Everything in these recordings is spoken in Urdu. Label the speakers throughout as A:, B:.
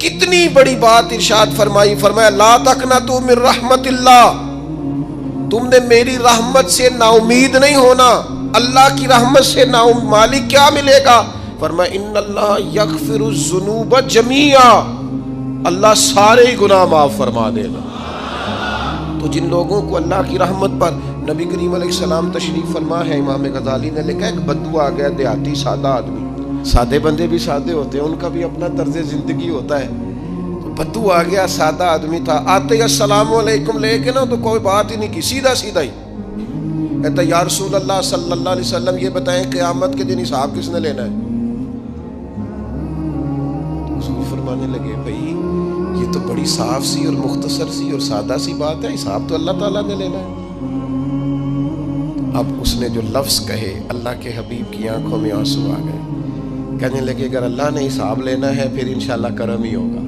A: کتنی بڑی بات ارشاد فرمائی، فرمایا لا تقنطوا من رحمت اللہ، تم نے میری رحمت سے نا امید نہیں ہونا۔ اللہ کی رحمت سے نا مالک کیا ملے گا؟ فرمایا ان اللہ یغفر الذنوب جمیعا، اللہ سارے گناہ معاف فرما دے گا۔ تو جن لوگوں کو اللہ کی رحمت پر نبی کریم علیہ السلام تشریف فرما ہے، امام غزالی نے لکھا ایک بدو آ گیا، دیہاتی سادہ آدمی، سادے بندے بھی سادے ہوتے ہیں، ان کا بھی اپنا طرز زندگی ہوتا ہے۔ تو بدو آ گیا، سادہ آدمی تھا، آتے ہی السلام علیکم لے کے نا تو کوئی بات ہی نہیں کی، سیدھا سیدھا ہی کہتا یا رسول اللہ صلی اللہ علیہ وسلم یہ بتائیں قیامت کے دن حساب کس نے لینا ہے؟ حضور فرمانے لگے بھائی یہ تو بڑی صاف سی اور مختصر سی اور سادہ سی بات ہے، حساب تو اللہ تعالیٰ نے لینا ہے۔ اب اس نے جو لفظ کہے اللہ کے حبیب کی آنکھوں میں آنسو آ گئے، کہنے لگے اگر اللہ نے حساب لینا ہے پھر انشاءاللہ کرم ہی ہوگا۔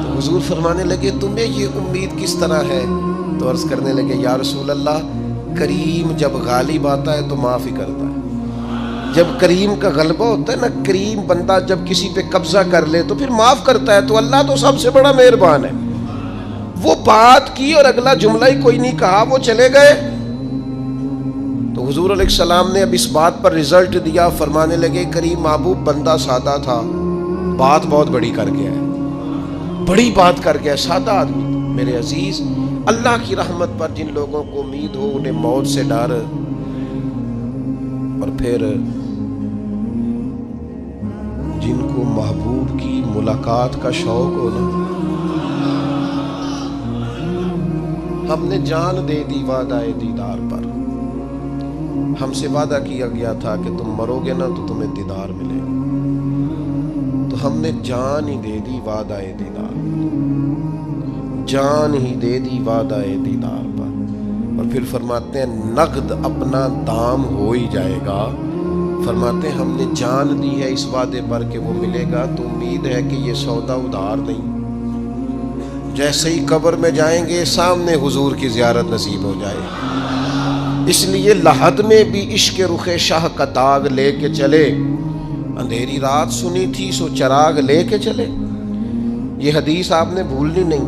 A: تو حضور فرمانے لگے تمہیں یہ امید کس طرح ہے؟ تو عرض کرنے لگے یا رسول اللہ کریم جب غالب آتا ہے تو معاف ہی کرتا ہے۔ جب کریم کا غلبہ ہوتا ہے نا، کریم بندہ جب کسی پہ قبضہ کر لے تو پھر معاف کرتا ہے، تو اللہ تو سب سے بڑا مہربان ہے۔ وہ بات کی اور اگلا جملہ ہی کوئی نہیں کہا، وہ چلے گئے۔ تو حضور علیہ السلام نے اب اس بات پر رزلٹ دیا، فرمانے لگے کریم محبوب بندہ سادہ تھا، بات بہت بڑی کر گیا ہے، بڑی بات کر گیا، سادہ آدمی۔ میرے عزیز، اللہ کی رحمت پر جن لوگوں کو امید ہو، انہیں موت سے ڈر اور پھر جن کو محبوب کی ملاقات کا شوق ہو نا، ہم نے جان دے دی وعدہ دیدار پر، ہم سے وعدہ کیا گیا تھا کہ تم مرو گے نا تو تمہیں دیدار ملے گا، تو ہم نے جان ہی دے دی وعدہ دیدار پر، جان ہی دے دی وعدہ دیدار پر۔ اور پھر فرماتے ہیں نقد اپنا دام ہو ہی جائے گا، فرماتے ہیں ہم نے جان دی ہے اس وعدے پر کہ وہ ملے گا، تو امید ہے کہ یہ سودا ادھار نہیں۔ جیسے ہی قبر میں جائیں گے سامنے حضور کی زیارت نصیب ہو جائے گی۔ اس لیے لحد میں بھی عشق رخ شاہ کا داغ لے کے چلے، اندھیری رات سنی تھی سو چراغ لے کے چلے۔ یہ حدیث آپ نے بھولنی نہیں،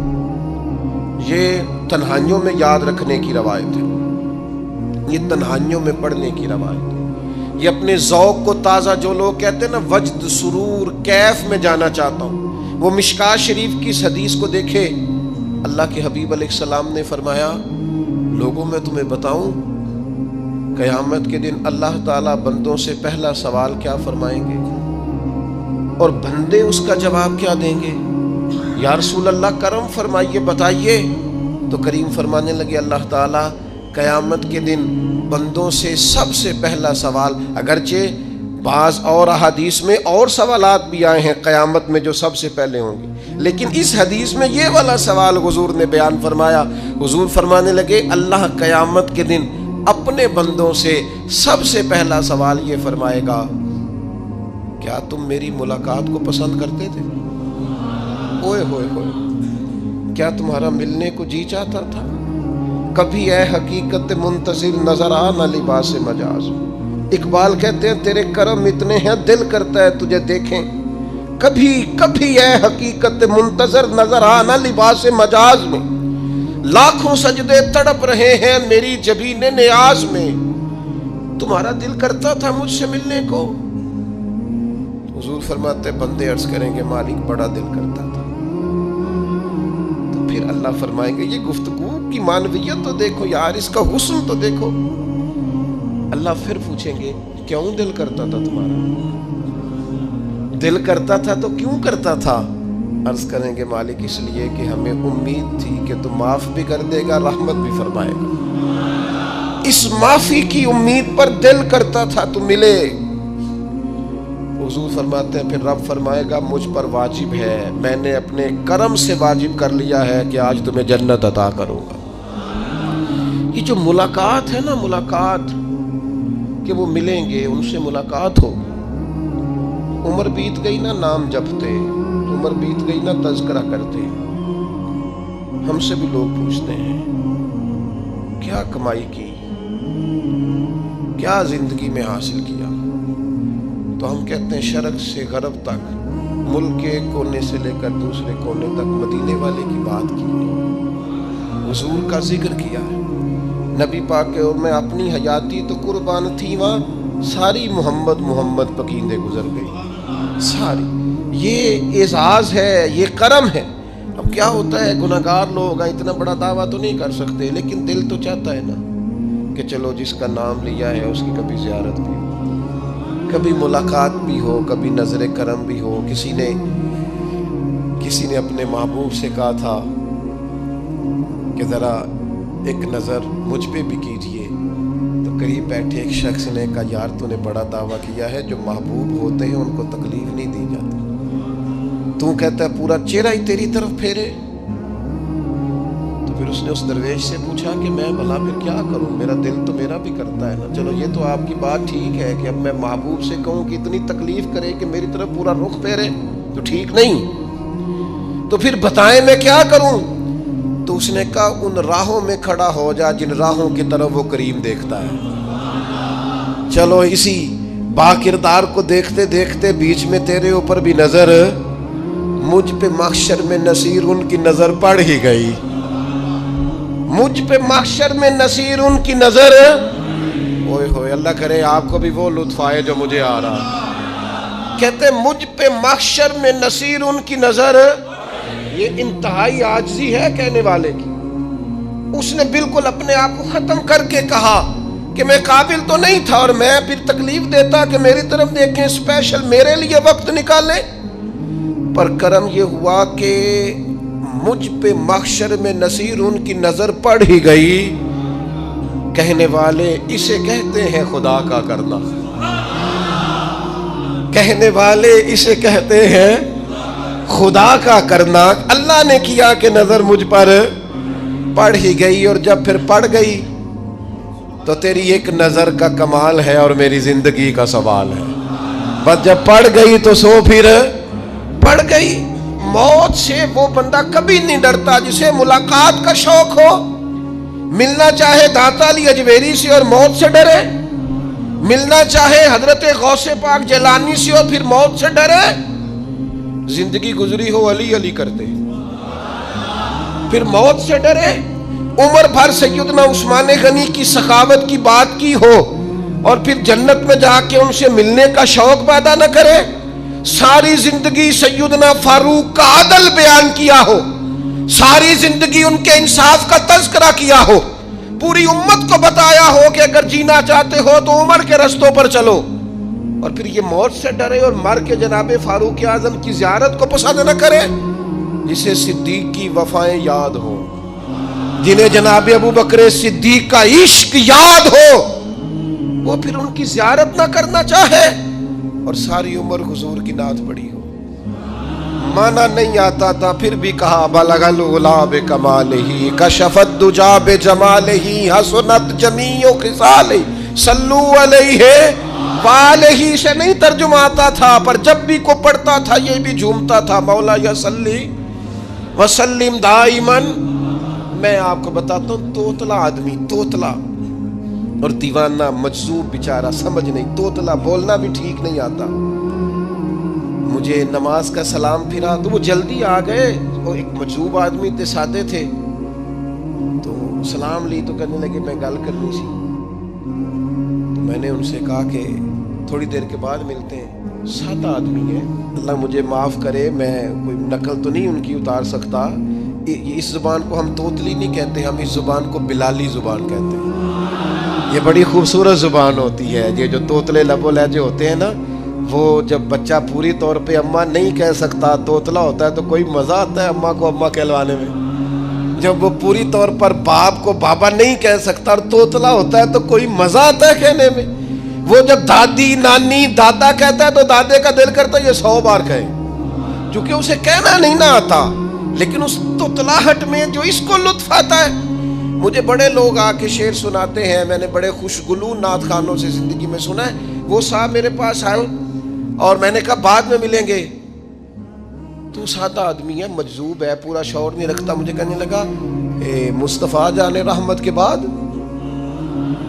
A: یہ تنہائیوں میں یاد رکھنے کی روایت ہے، یہ تنہائیوں میں پڑھنے کی روایت ہے۔ یہ اپنے ذوق کو تازہ، جو لوگ کہتے ہیں نا وجد سرور کیف میں جانا چاہتا ہوں، وہ مشکات شریف کی اس حدیث کو دیکھے۔ اللہ کے حبیب علیہ السلام نے فرمایا لوگوں میں تمہیں بتاؤں قیامت کے دن اللہ تعالیٰ بندوں سے پہلا سوال کیا فرمائیں گے اور بندے اس کا جواب کیا دیں گے؟ یا رسول اللہ کرم فرمائیے بتائیے۔ تو کریم فرمانے لگے اللہ تعالیٰ قیامت کے دن بندوں سے سب سے پہلا سوال، اگرچہ بعض اور احادیث میں اور سوالات بھی آئے ہیں قیامت میں جو سب سے پہلے ہوں گے، لیکن اس حدیث میں یہ والا سوال حضور نے بیان فرمایا۔ حضور فرمانے لگے اللہ قیامت کے دن اپنے بندوں سے سب سے پہلا سوال یہ فرمائے گا کیا تم میری ملاقات کو پسند کرتے تھے؟ اوئے ہوئے ہوئے، کیا تمہارا ملنے کو جی چاہتا تھا؟ کبھی اے حقیقت منتظر نظر آ نہ لباس مجاز۔ اقبال کہتے ہیں تیرے کرم اتنے ہیں دل کرتا ہے تجھے دیکھیں، کبھی کبھی اے حقیقت منتظر نظر آ نہ لباس مجاز میں، لاکھوں سجدے تڑپ رہے ہیں میری جبین نیاز میں، تمہارا دل کرتا تھا مجھ سے ملنے کو؟ حضور فرماتے بندے عرض کریں گے مالک بڑا دل کرتا تھا۔ تو پھر اللہ فرمائیں گے یہ گفتگو کی معنویت تو دیکھو یار، اس کا حسن تو دیکھو۔ اللہ پھر پوچھیں گے کیوں دل کرتا تھا تمہارا؟ دل کرتا تھا تو کیوں کرتا تھا؟ عرض کریں گے مالک اس لیے کہ ہمیں امید تھی کہ تو معاف بھی کر دے گا، رحمت بھی فرمائے گا، اس معافی کی امید پر دل کرتا تھا تو ملے۔ حضور فرماتے ہیں پھر رب فرمائے گا مجھ پر واجب ہے، میں نے اپنے کرم سے واجب کر لیا ہے کہ آج تمہیں جنت عطا کروں گا۔ یہ جو ملاقات ہے نا، ملاقات کہ وہ ملیں گے، ان سے ملاقات ہو۔ عمر بیت گئی نا نام جپتے، عمر بیت گئی نا تذکرہ کرتے، ہم سے بھی لوگ پوچھتے ہیں کیا کمائی کی، کیا زندگی میں حاصل کیا، تو ہم کہتے ہیں شرق سے غرب تک ملک کے ایک کونے سے لے کر دوسرے کونے تک مدینے والے کی بات کی، حضور کا ذکر کیا ہے۔ نبی پاک کے اور میں اپنی حیاتی تو قربان تھی وہاں ساری محمد محمد پکیندے گزر گئی ساری۔ یہ اعزاز ہے، یہ کرم ہے۔ اب کیا ہوتا ہے، گناہگار لوگ ہیں، اتنا بڑا دعویٰ تو نہیں کر سکتے، لیکن دل تو چاہتا ہے نا کہ چلو جس کا نام لیا ہے اس کی کبھی زیارت بھی ہو، کبھی ملاقات بھی ہو، کبھی نظر کرم بھی ہو۔ کسی نے اپنے محبوب سے کہا تھا کہ ذرا ایک نظر مجھ پہ بھی کیجئے، تو قریب بیٹھے ایک شخص نے کہا یار تو نے بڑا دعویٰ کیا ہے، جو محبوب ہوتے ہیں ان کو تکلیف نہیں دی جاتی، تو کہتا ہے پورا چہرہ ہی تیری طرف پھیرے۔ تو پھر اس نے اس درویش سے پوچھا کہ میں بھلا پھر کیا کروں، میرا دل تو میرا بھی کرتا ہے نا۔ چلو یہ تو آپ کی بات ٹھیک ہے کہ اب میں محبوب سے کہوں کہ اتنی تکلیف کرے کہ میری طرف پورا رخ پھیرے تو ٹھیک نہیں، تو پھر بتائیں میں کیا کروں؟ تو اس نے کہا ان راہوں میں کھڑا ہو جا جن راہوں کی طرف وہ کریم دیکھتا ہے۔ چلو اسی با کردار کو دیکھتے دیکھتے بیچ میں تیرے اوپر بھی نظر، مجھ پہ محشر میں نصیر ان کی نظر پڑ ہی گئی، مجھ پہ محشر میں نصیر ان کی نظر۔ اوئے ہوئے، اللہ کرے آپ کو بھی وہ لطف آئے جو مجھے آ رہا۔ کہتے مجھ پہ محشر میں نصیر ان کی نظر، یہ انتہائی عاجزی ہے کہنے والے کی۔ اس نے بالکل اپنے آپ کو ختم کر کے کہا کہ میں قابل تو نہیں تھا، اور میں پھر تکلیف دیتا کہ میری طرف دیکھیں، اسپیشل میرے لیے وقت نکالیں۔ پر کرم یہ ہوا کہ مجھ پہ محشر میں نصیر ان کی نظر پڑ ہی گئی۔ کہنے والے اسے کہتے ہیں خدا کا کرنا، کہنے والے اسے کہتے ہیں خدا کا کرنا۔ اللہ نے کیا کہ نظر مجھ پر پڑ ہی گئی، اور جب پھر پڑ گئی تو تیری ایک نظر کا کمال ہے اور میری زندگی کا سوال ہے۔ بس جب پڑ گئی تو سو پھر پڑ گئی۔ موت سے وہ بندہ کبھی نہیں ڈرتا جسے ملاقات کا شوق ہو۔ ملنا چاہے داتا علی اجویری سے اور موت سے ڈرے، ملنا چاہے حضرت غوث پاک جیلانی سے اور پھر موت سے ڈرے۔ زندگی گزری ہو علی علی کرتے پھر موت سے ڈرے۔ عمر بھر سیدنا عثمان غنی کی سخاوت کی بات کی ہو اور پھر جنت میں جا کے ان سے ملنے کا شوق پیدا نہ کرے۔ ساری زندگی سیدنا فاروق کا عدل بیان کیا ہو، ساری زندگی ان کے انصاف کا تذکرہ کیا ہو، پوری امت کو بتایا ہو کہ اگر جینا چاہتے ہو تو عمر کے رستوں پر چلو، اور پھر یہ موت سے ڈرے اور مر کے جناب فاروق اعظم کی زیارت کو پسند نہ کرے۔ جسے صدیق کی وفائیں یاد ہو، جنہیں جناب ابو بکر صدیق کا عشق یاد ہو، وہ پھر ان کی زیارت نہ کرنا چاہے اور ساری عمر حضور کی نعت پڑھی ہو۔ مانا نہیں آتا تھا پھر بھی کہا بلغ العلا بکمالہ کشف الدجا بجمالہ حسنت جمیع خصالہ صلو علیہ والہ سے نہیں ترجمہ آتا تھا، پر جب بھی کو پڑھتا تھا یہ بھی جھومتا تھا مولا یا صلی وسلم دائماً۔ میں آپ کو بتاتا ہوں، توتلا آدمی، توتلا اور دیوانہ مجذوب بیچارہ، سمجھ نہیں، توتلا بولنا بھی ٹھیک نہیں آتا۔ مجھے نماز کا سلام پھرا تو وہ جلدی آ گئے، وہ ایک مجذوب آدمی تھے، سادے تھے، تو سلام لی تو کہنے لگے میں گل کرنی سی۔ تو میں نے ان سے کہا کہ تھوڑی دیر کے بعد ملتے ہیں۔ سادہ آدمی ہے، اللہ مجھے معاف کرے، میں کوئی نقل تو نہیں ان کی اتار سکتا۔ اس زبان کو ہم توتلی نہیں کہتے، ہم اس زبان کو بلالی زبان کہتے ہیں۔ یہ بڑی خوبصورت زبان ہوتی ہے۔ یہ جو توتلے لب و لہجے ہوتے ہیں نا، وہ جب بچہ پوری طور پہ اماں نہیں کہہ سکتا، توتلا ہوتا ہے، تو کوئی مزہ آتا ہے اماں کو اماں کہلوانے میں۔ جب وہ پوری طور پر باپ کو بابا نہیں کہہ سکتا اور توتلا ہوتا ہے تو کوئی مزہ آتا ہے کہنے میں۔ وہ جب دادی نانی دادا کہتا ہے تو دادے کا دل کرتا ہے یہ 100 بار کہے، چونکہ اسے کہنا نہیں نہ آتا، لیکن اس توتلاہٹ میں جو اس کو لطف آتا ہے۔ مجھے بڑے لوگ آ کے شعر سناتے ہیں، میں نے بڑے خوشگلو نعت خانوں سے زندگی میں سنا ہے۔ وہ صاحب میرے پاس آئے اور میں نے کہا بعد میں ملیں گے، تو سادہ آدمی ہے، مجذوب ہے، پورا شعور نہیں رکھتا۔ مجھے کہنے لگا مصطفیٰ جان رحمت کے بعد،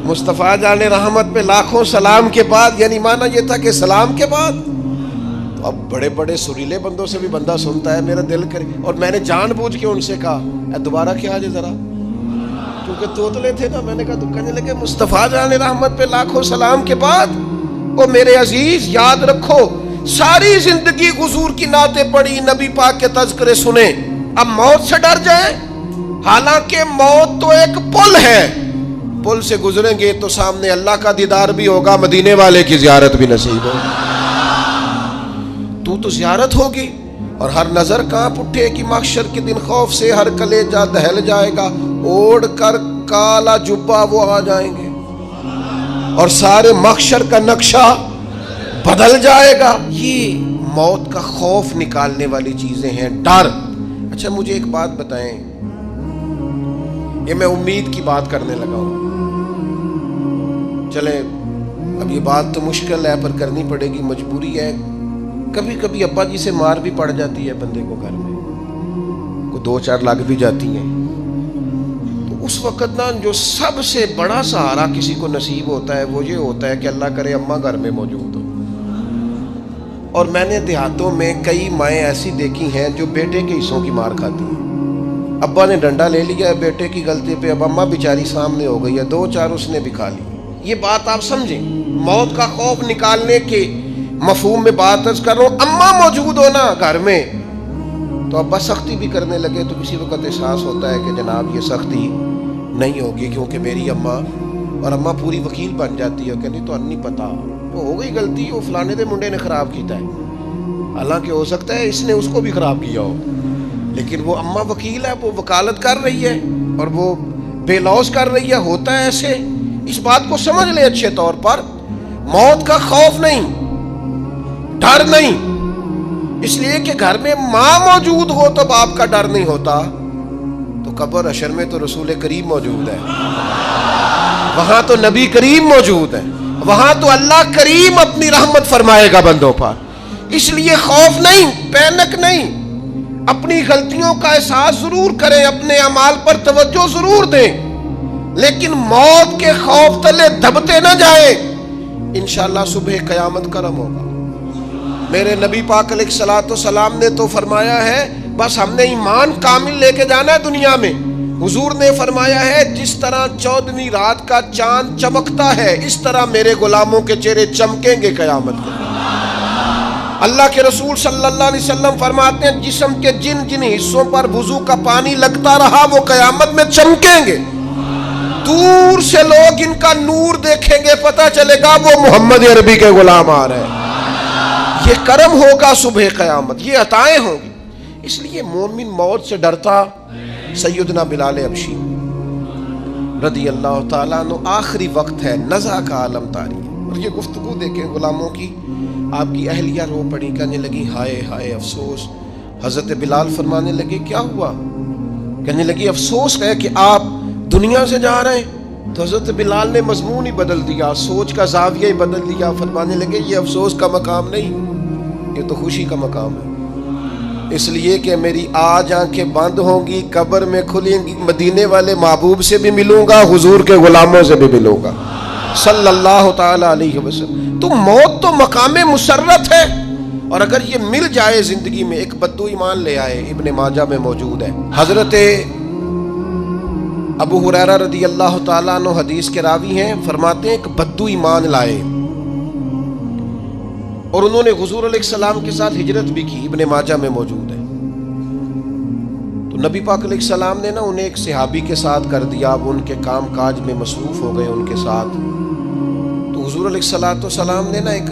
A: مصطفیٰ جان رحمت پہ لاکھوں سلام کے بعد، یعنی معنی یہ تھا کہ سلام کے بعد۔ تو اب بڑے بڑے سریلے بندوں سے بھی بندہ سنتا ہے میرا دل کرے، اور میں نے جان بوجھ کے ان سے کہا دوبارہ کیا آج ذرا، کیونکہ توتلے تھے نا، میں نے کہا تو کہنے لگے مصطفیٰ جان رحمت پہ لاکھوں سلام کے بعد او میرے عزیز یاد رکھو ساری زندگی حضور کی نعتیں پڑھی، نبی پاک کے تذکرے سنے، اب موت سے ڈر جائیں؟ حالانکہ موت تو ایک پل ہے، پل سے گزریں گے تو سامنے اللہ کا دیدار بھی ہوگا، مدینے والے کی زیارت بھی نصیب ہوگی، تو زیارت ہوگی، اور ہر نظر کانپ اٹھے کہ محشر کے دن خوف سے ہر کلیجہ دہل جائے گا، اوڑھ کر کالا جبہ وہ آ جائیں گے اور سارے محشر کا نقشہ بدل جائے گا۔ یہ موت کا خوف نکالنے والی چیزیں ہیں، ڈر۔ اچھا مجھے ایک بات بتائیں، یہ میں امید کی بات کرنے لگا ہوں، چلیں اب یہ بات تو مشکل ہے پر کرنی پڑے گی، مجبوری ہے۔ کبھی کبھی ابا جی سے مار بھی پڑ جاتی ہے بندے کو، گھر میں کوئی 2-4 لگ بھی جاتی ہیں، تو اس وقت نا جو سب سے بڑا سہارا کسی کو نصیب ہوتا ہے وہ یہ ہوتا ہے کہ اللہ کرے اماں گھر میں موجود ہو۔ اور میں نے دیہاتوں میں کئی مائیں ایسی دیکھی ہیں جو بیٹے کے حصوں کی مار کھاتی ہیں، ابا نے ڈنڈا لے لیا ہے بیٹے کی غلطی پہ، اب اماں بیچاری سامنے ہو گئی ہے، 2-4 اس نے بھی کھا لی۔ یہ بات آپ سمجھیں، موت کا خوف نکالنے کے مفہوم میں بات عرض کر رہا ہوں۔ اماں موجود ہونا گھر میں تو ابا سختی بھی کرنے لگے تو کسی وقت احساس ہوتا ہے کہ جناب یہ سختی نہیں ہوگی کیونکہ میری اماں، اور اماں پوری وکیل بن جاتی ہے، کہنی تو نہیں پتا وہ ہو گئی غلطی، وہ فلانے دے منڈے نے خراب کیتا ہے، حالانکہ ہو سکتا ہے اس نے اس کو بھی خراب کیا ہو، لیکن وہ اماں وکیل ہے، وہ وکالت کر رہی ہے اور وہ بے لوث کر رہی ہے، ہوتا ہے ایسے۔ اس بات کو سمجھ لیں اچھے طور پر، موت کا خوف نہیں، ڈر نہیں، اس لیے کہ گھر میں ماں موجود ہو تو باپ کا ڈر نہیں ہوتا، تو قبر حشر میں تو رسول کریم موجود ہے، وہاں تو نبی کریم موجود ہے، وہاں تو اللہ کریم اپنی رحمت فرمائے گا بندوں پر، اس لیے خوف نہیں، پینک نہیں، اپنی غلطیوں کا احساس ضرور کریں، اپنے اعمال پر توجہ ضرور دیں، لیکن موت کے خوف تلے دبتے نہ جائیں، انشاءاللہ صبح قیامت کرم ہوگا۔ میرے نبی پاک علیہ الصلوۃ والسلام نے تو فرمایا ہے بس ہم نے ایمان کامل لے کے جانا ہے دنیا میں۔ حضور نے فرمایا ہے جس طرح 14ویں رات کا چاند چمکتا ہے اس طرح میرے غلاموں کے چہرے چمکیں گے قیامت کو۔ اللہ کے رسول صلی اللہ علیہ وسلم فرماتے ہیں جسم کے جن جن حصوں پر وضو کا پانی لگتا رہا وہ قیامت میں چمکیں گے، دور سے لوگ ان کا نور دیکھیں گے، پتہ چلے گا وہ محمد عربی کے غلام آ رہے ہیں۔ یہ کرم ہوگا صبح قیامت، یہ عطائیں ہوں گی، اس لیے مومن موت سے ڈرتا۔ سیدنا بلال حبشی رضی اللہ تعالیٰ عنہ، آخری وقت ہے، نزع کا عالم طاری ہے، اور یہ گفتگو دیکھیں غلاموں کی، آپ کی اہلیہ رو پڑی، کہنے لگی ہائے ہائے افسوس۔ حضرت بلال فرمانے لگے کیا ہوا؟ کہنے لگی افسوس ہے کہ آپ دنیا سے جا رہے ہیں۔ تو حضرت بلال نے مضمون ہی بدل دیا، سوچ کا زاویہ ہی بدل دیا، فرمانے لگے یہ افسوس کا مقام نہیں، یہ تو خوشی کا مقام ہے، اس لیے کہ میری آج آنکھیں بند ہوں گی، قبر میں کھلیں گی، مدینے والے محبوب سے بھی ملوں گا، حضور کے غلاموں سے بھی ملوں گا صلی اللہ تعالی علیہ وسلم۔ تو موت تو مقام مسرت ہے، اور اگر یہ مل جائے زندگی میں، ایک بدو ایمان لے آئے، ابن ماجہ میں موجود ہے، حضرت ابو ہریرہ رضی اللہ تعالیٰ عنہ حدیث کے راوی ہیں، فرماتے ہیں ایک بدو ایمان لائے اور انہوں نے حضور علیہ السلام کے ساتھ ہجرت بھی کی، ابن ماجہ میں موجود ہے۔ تو نبی پاک علیہ السلام نے نا انہیں ایک صحابی کے ساتھ کر دیا، وہ ان کے کام کاج میں مصروف ہو گئے ان کے ساتھ۔ تو حضور علیہ السلام نے نا ایک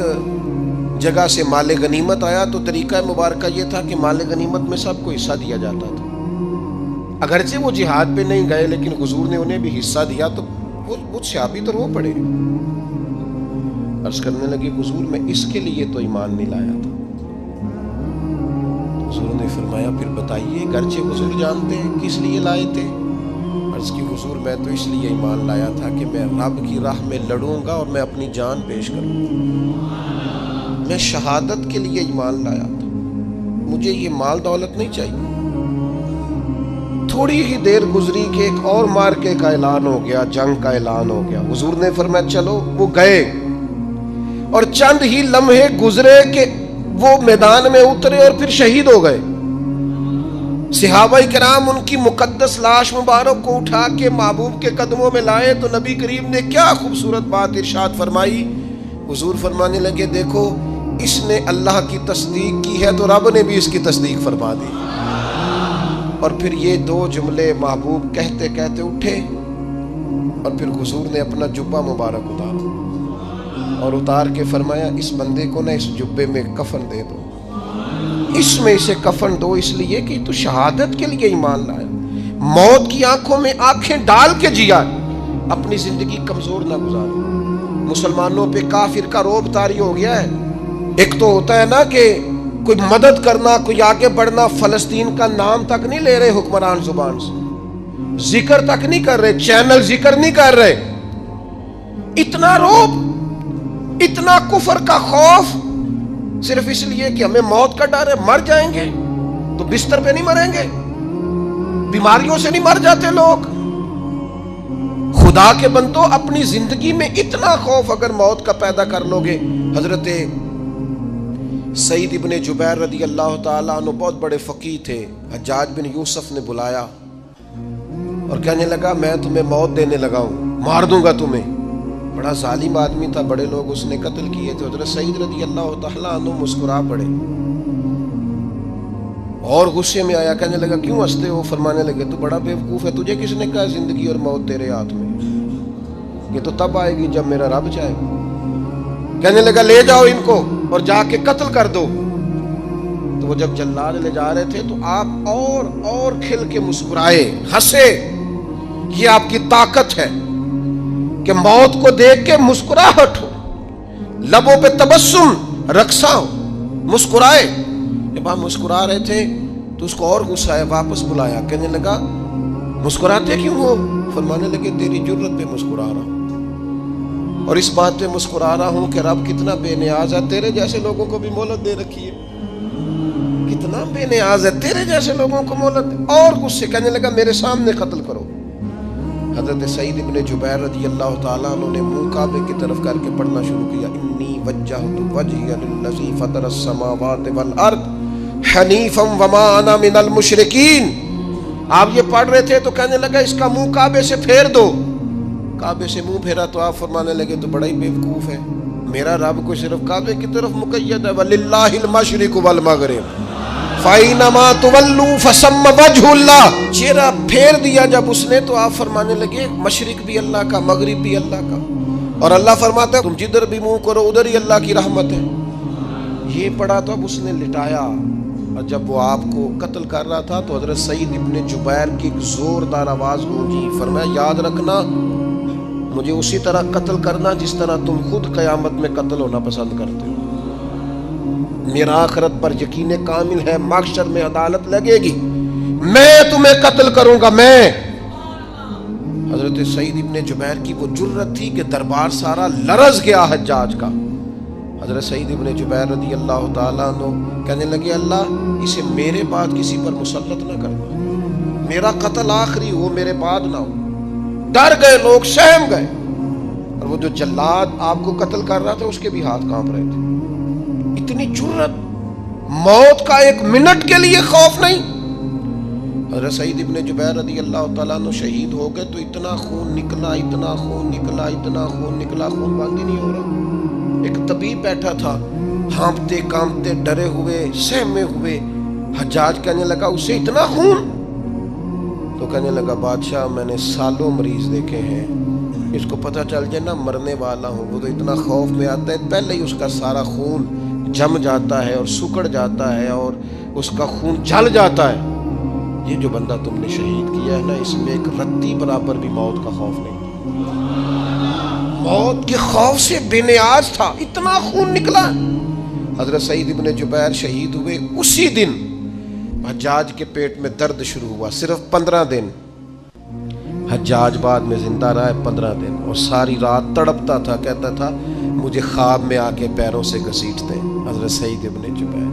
A: جگہ سے مال غنیمت آیا، تو طریقہ مبارکہ یہ تھا کہ مال غنیمت میں سب کو حصہ دیا جاتا تھا، اگرچہ وہ جہاد پہ نہیں گئے لیکن حضور نے انہیں بھی حصہ دیا، تو وہ صحابی تو رو پڑے، عرض کرنے لگی حضور میں اس کے لیے تو ایمان نہیں لایا تھا۔ حضور نے فرمایا پھر بتائیے، گرچہ حضور جانتے ہیں کس لیے لائے تھے؟ عرض کی حضور میں تو اس لیے ایمان لایا تھا کہ میں رب کی راہ میں لڑوں گا اور میں اپنی جان پیش کروں گا، میں شہادت کے لیے ایمان لایا تھا، مجھے یہ مال دولت نہیں چاہیے۔ تھوڑی ہی دیر گزری کہ ایک اور مارکے کا اعلان ہو گیا، جنگ کا اعلان ہو گیا۔ حضور نے فرمایا چلو، وہ گئے، اور چند ہی لمحے گزرے کہ وہ میدان میں اترے اور پھر شہید ہو گئے. صحابہ کرام ان کی مقدس لاش مبارک کو اٹھا کے محبوب کے قدموں میں لائے تو نبی کریم نے کیا خوبصورت بات ارشاد فرمائی. حضور فرمانے لگے دیکھو اس نے اللہ کی تصدیق کی ہے تو رب نے بھی اس کی تصدیق فرما دی. اور پھر یہ دو جملے محبوب کہتے کہتے اٹھے اور پھر حضور نے اپنا جبہ مبارک اتارا اور اتار کے فرمایا اس بندے کو نہ اس جبے میں کفن دے دو, اس میں اسے کفن دو, اس لیے کہ تو شہادت کے لیے ایمان لایا, موت کی آنکھوں میں آنکھیں ڈال کے جیا, اپنی زندگی کمزور نہ گزاری. مسلمانوں پہ کافر کا رعب طاری ہو گیا ہے. ایک تو ہوتا ہے نا کہ کوئی مدد کرنا, کوئی آگے بڑھنا, فلسطین کا نام تک نہیں لے رہے حکمران زبان سے, ذکر تک نہیں کر رہے, چینل ذکر نہیں کر رہے. اتنا رعب, اتنا کفر کا خوف, صرف اس لیے کہ ہمیں موت کا ڈر ہے. مر جائیں گے تو بستر پہ نہیں مریں گے, بیماریوں سے نہیں مر جاتے لوگ. خدا کے بندو اپنی زندگی میں اتنا خوف اگر موت کا پیدا کر لو گے. حضرت سعید ابن جبیر رضی اللہ تعالیٰ عنہ بہت بڑے فقیہ تھے. حجاج بن یوسف نے بلایا اور کہنے لگا میں تمہیں موت دینے لگا ہوں, مار دوں گا تمہیں. بڑا ظالم آدمی تھا, بڑے لوگ اس نے قتل کیے تھے. حضرت سعید رضی اللہ تعالیٰ عنہ مسکرا پڑے اور غصے میں آیا, کہنے لگا کیوں ہنستے ہو؟ فرمانے لگے تو بڑا بیوقوف ہے, تجھے کس نے کہا زندگی اور موت تیرے ہاتھ میں, یہ تو تب آئے گی جب میرا رب چاہے گا. کہنے لگا لے جاؤ ان کو اور جا کے قتل کر دو. تو وہ جب جلاد لے جا رہے تھے تو آپ اور کھل کے مسکرائے, ہنسے. یہ آپ کی طاقت ہے کہ موت کو دیکھ کے مسکراہٹ ہو, لبوں پہ تبسم رقصہ ہو, مسکرائے. جب آپ مسکرا رہے تھے تو اس کو اور غصہ آیا, واپس بلایا. کہنے لگا مسکراتے کیوں ہو؟ فرمانے لگے تیری جرت پہ مسکرا رہا ہوں اور اس بات پہ مسکرا رہا ہوں کہ رب کتنا بے نیاز ہے, تیرے جیسے لوگوں کو بھی مہلت دے رکھی ہے. کتنا بے نیاز ہے, تیرے جیسے لوگوں کو مہلت دے. اور غصے, کہنے لگا میرے سامنے قتل کرو. حضرت سعید ابن جبیر رضی اللہ تعالیٰ عنہ نے منہ کعبے کی طرف کر کے پڑھنا شروع کیا, انی وجہت وجہی للذی فطر السماوات والارض حنیفا وما انا من المشرکین. آپ یہ پڑھ رہے تھے تو کہنے لگا اس کا منہ کعبے سے پھیر دو. کعبے سے منہ پھیرا تو آپ فرمانے لگے تو بڑا ہی بیوقوف ہے, میرا رب کو صرف کعبے کی طرف مقید ہے, وَلِلَّهِ الْمَشْرِقُ وَالْمَغْرِبُ فَأَيْنَمَا تُوَلُّوا فَثَمَّ وَجْهُ اللَّهِ. چہرہ پھیر دیا جب اس نے تو آپ فرمانے لگے مشرق بھی اللہ کا, مغرب بھی اللہ کا. اور اللہ فرماتا ہے تم جدھر بھی منہ کرو ادھر ہی اللہ کی رحمت ہے. یہ پڑھا تو اب اس نے لٹایا, اور جب وہ آپ کو قتل کر رہا تھا تو حضرت سعید ابن جبیر کی ایک زوردار آواز گونجی. فرمایا یاد رکھنا مجھے اسی طرح قتل کرنا جس طرح تم خود قیامت میں قتل ہونا پسند کرتے ہو. میرا آخرت پر یقین کامل ہے, محشر میں عدالت لگے گی, میں تمہیں قتل کروں گا میں. حضرت سعید ابن جبیر کی وہ جرت تھی کہ دربار سارا لرز گیا حجاج کا. حضرت سعید ابن جبیر رضی اللہ تعالیٰ عنہ کہنے لگے اللہ اسے میرے بعد کسی پر مسلط نہ کرنا, میرا قتل آخری ہو, میرے بعد نہ ہو. ڈر گئے لوگ, سہم گئے. اور وہ جو جلاد آپ کو قتل کر رہا تھا اس کے بھی ہاتھ کانپ رہے تھے. اتنی جرت, موت کا ایک منٹ کے لیے خوف نہیں. حضرت سعید ابن جبیر رضی اللہ تعالیٰ عنہ شہید ہو گئے تو اتنا خون نکلا, اتنا خون نکلا, اتنا خون نکلا, خون بند ہی نہیں ہو رہا. ایک طبیب بیٹھا تھا, ہانپتے کانپتے ڈرے ہوئے سہمے ہوئے. حجاج کہنے لگا اسے اتنا خون؟ تو کہنے لگا بادشاہ میں نے سالوں مریض دیکھے ہیں, اس کو پتہ چل جائے نا مرنے والا ہوں وہ تو اتنا خوف میں آتا ہے, پہلے ہی اس کا سارا خون جم جاتا ہے اور سکڑ جاتا ہے اور اس کا خون جل جاتا ہے. یہ جو بندہ تم نے شہید کیا ہے نا اس میں ایک رتی برابر بھی موت کا خوف نہیں, موت کے خوف سے بے نیاز تھا, اتنا خون نکلا. حضرت سعید ابن جبیر شہید ہوئے اسی دن حجاج کے پیٹ میں درد شروع ہوا. صرف 15 دن حجاج بعد میں زندہ رہا ہے, 15 دن, اور ساری رات تڑپتا تھا, کہتا تھا مجھے خواب میں آ کے پیروں سے گھسیٹتے ہیں. حضرت سعید ابن جبیر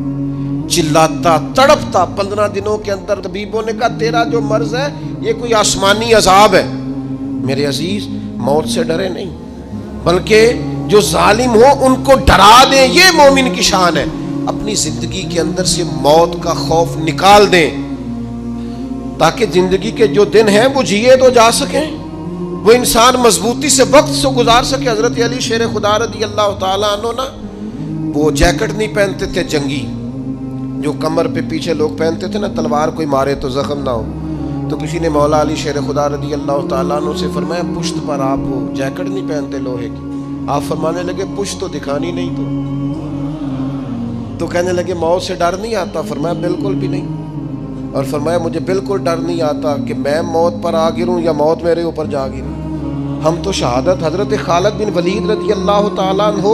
A: چلاتا تڑپتا 15 دنوں کے اندر. طبیبوں نے کہا تیرا جو مرض ہے یہ کوئی آسمانی عذاب ہے. میرے عزیز موت سے ڈرے نہیں بلکہ جو ظالم ہو ان کو ڈرا دیں, یہ مومن کی شان ہے. اپنی زندگی کے اندر سے موت کا خوف نکال دیں، تاکہ زندگی کے جو دن ہیں وہ جیے تو جا سکیں، وہ انسان مضبوطی سے وقت سے گزار سکے۔ حضرت علی شیر خدا رضی اللہ تعالیٰ عنہ نا وہ جیکٹ نہیں پہنتے تھے جنگی، جو کمر پہ پیچھے لوگ پہنتے تھے نا، تلوار کوئی مارے تو زخم نہ ہو۔ تو کسی نے مولا علی شیر خدا رضی اللہ تعالیٰ عنہ سے فرمایا پشت پر آپ وہ جیکٹ نہیں پہنتے لوہے کی؟ آپ فرمانے لگے پشت تو دکھانی نہیں تو کہنے لگے موت سے ڈر نہیں آتا؟ فرمایا بالکل بھی نہیں، اور فرمایا مجھے بالکل ڈر نہیں آتا کہ میں موت پر آ گروں یا موت میرے اوپر جا گرے۔ ہم تو شہادت حضرت خالد بن ولید رضی اللہ تعالیٰ عنہ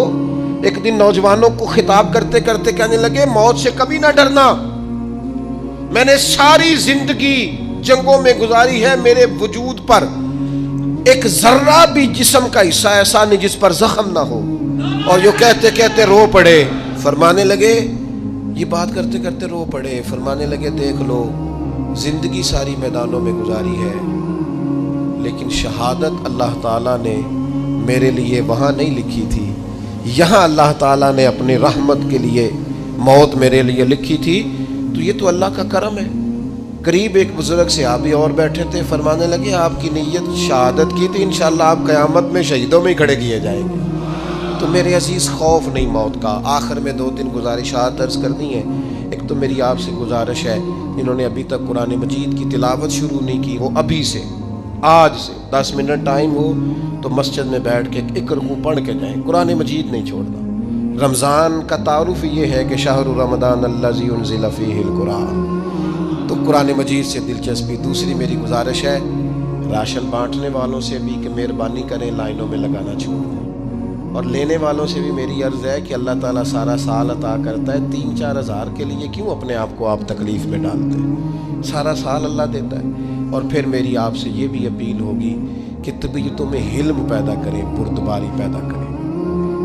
A: ایک دن نوجوانوں کو خطاب کرتے کرتے کہنے لگے موت سے کبھی نہ ڈرنا، میں نے ساری زندگی جنگوں میں گزاری ہے، میرے وجود پر ایک ذرہ بھی جسم کا حصہ ایسا نہیں جس پر زخم نہ ہو۔ اور جو کہتے کہتے رو پڑے، فرمانے لگے یہ بات کرتے کرتے رو پڑے، فرمانے لگے دیکھ لو زندگی ساری میدانوں میں گزاری ہے، لیکن شہادت اللہ تعالیٰ نے میرے لیے وہاں نہیں لکھی تھی، یہاں اللہ تعالیٰ نے اپنی رحمت کے لیے موت میرے لیے لکھی تھی۔ تو یہ تو اللہ کا کرم ہے۔ قریب ایک بزرگ صحابی اور بیٹھے تھے، فرمانے لگے آپ کی نیت شہادت کی تھی، انشاءاللہ آپ قیامت میں شہیدوں میں ہی کھڑے کیے جائیں گے۔ تو میرے عزیز خوف نہیں موت کا۔ آخر میں 2-3 گزارشات عرض کرنی ہے۔ ایک تو میری آپ سے گزارش ہے، جنہوں نے ابھی تک قرآن مجید کی تلاوت شروع نہیں کی، وہ ابھی سے آج سے 10 منٹ ٹائم ہو تو مسجد میں بیٹھ کے ایک رکوع پڑھ کے جائیں، قرآن مجید نہیں چھوڑنا۔ رمضان کا تعارف یہ ہے کہ شہر رمضان الذی انزل فیہ القرآن، تو قرآن مجید سے دلچسپی۔ دوسری میری گزارش ہے راشن بانٹنے والوں سے بھی کہ مہربانی کریں لائنوں میں لگانا چھوڑ دیں، اور لینے والوں سے بھی میری عرض ہے کہ اللہ تعالیٰ سارا سال عطا کرتا ہے، 3-4 ہزار کے لیے کیوں اپنے آپ کو آپ تکلیف میں ڈالتے ہیں؟ سارا سال اللہ دیتا ہے۔ اور پھر میری آپ سے یہ بھی اپیل ہوگی کہ طبیعتوں میں حلم پیدا کریں، بردباری پیدا کریں،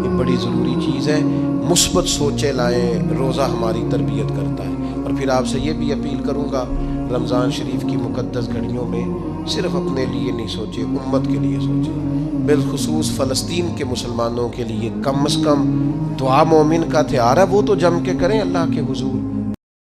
A: یہ بڑی ضروری چیز ہے۔ مثبت سوچیں لائیں، روزہ ہماری تربیت کرتا ہے۔ اور پھر آپ سے یہ بھی اپیل کروں گا رمضان شریف کی مقدس گھڑیوں میں صرف اپنے لیے نہیں سوچے، امت کے لیے سوچیں، بالخصوص فلسطین کے مسلمانوں کے لیے کم از کم دعا مومن کا ہتھیار ہے، وہ تو جم کے کریں اللہ کے حضور۔